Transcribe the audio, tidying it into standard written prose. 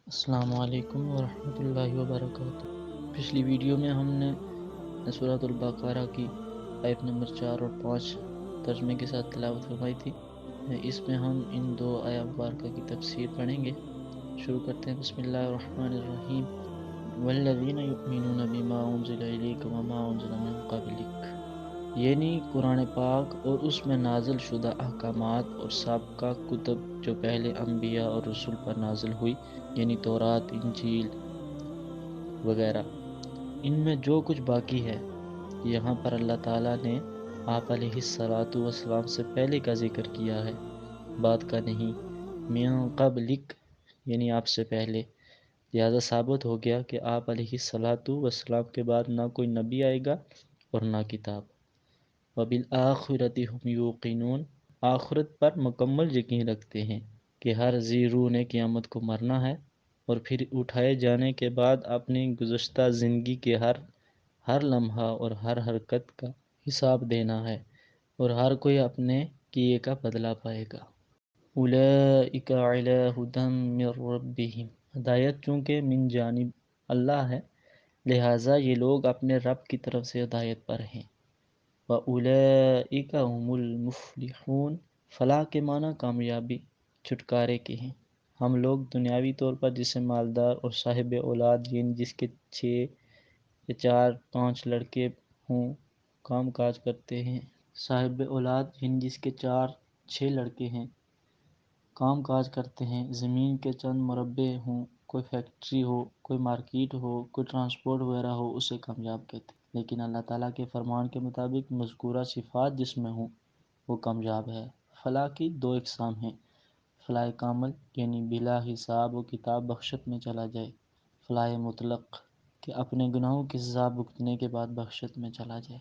السلام علیکم ورحمۃ اللہ وبرکاتہ۔ پچھلی ویڈیو میں ہم نے سورۃ البقرہ کی آیت نمبر 4 اور 5 ترجمے کے ساتھ تلاوت فرمائی تھی۔ اس میں ہم ان دو آیات مبارکہ کی تفسیر پڑھیں گے۔ شروع کرتے ہیں۔ بسم اللہ الرحمن الرحیم۔ والذین یؤمنون بما انزل الیک وما انزل من قبلک، یعنی قرآن پاک اور اس میں نازل شدہ احکامات اور سابقہ کتب جو پہلے انبیاء اور رسول پر نازل ہوئی، یعنی تورات، انجیل وغیرہ، ان میں جو کچھ باقی ہے۔ یہاں پر اللہ تعالیٰ نے آپ علیہ الصلاۃ والسلام سے پہلے کا ذکر کیا ہے، بعد کا نہیں۔ من قبلک یعنی آپ سے پہلے، لہذا ثابت ہو گیا کہ آپ علیہ الصلاۃ والسلام کے بعد نہ کوئی نبی آئے گا اور نہ کتاب۔ وَبِالْآخِرَةِ هُمْ یوقنون، آخرت پر مکمل یقین رکھتے ہیں کہ ہر ذی روح نے قیامت کو مرنا ہے اور پھر اٹھائے جانے کے بعد اپنی گزشتہ زندگی کے ہر لمحہ اور ہر حرکت کا حساب دینا ہے، اور ہر کوئی اپنے کیے کا بدلہ پائے گا۔ اولئک علی ھدی من ربہم، ہدایت چونکہ من جانب اللہ ہے، لہٰذا یہ لوگ اپنے رب کی طرف سے ہدایت پر ہیں۔ وَأُولَئِکَ هُمُ الْمُفْلِحُونَ، فلاح کے معنی کامیابی، چھٹکارے کے ہیں۔ ہم لوگ دنیاوی طور پر جسے مالدار اور صاحب اولاد، یعنی جس کے 6 یا 4 5 لڑکے ہوں، کام کاج کرتے ہیں۔ صاحب اولاد یعنی جس کے 4 6 لڑکے ہیں، کام کاج کرتے ہیں۔ زمین کے چند مربع ہوں، کوئی فیکٹری ہو، کوئی مارکیٹ ہو، کوئی ٹرانسپورٹ وغیرہ ہو، اسے کامیاب کہتے ہیں۔ لیکن اللہ تعالیٰ کے فرمان کے مطابق مذکورہ صفات جس میں ہوں وہ کامیاب ہے۔ فلاح کی 2 اقسام ہیں: فلاح کامل یعنی بلا حساب و کتاب بخشت میں چلا جائے، فلاح مطلق کہ اپنے گناہوں کی سزا بھگتنے کے بعد بخشت میں چلا جائے۔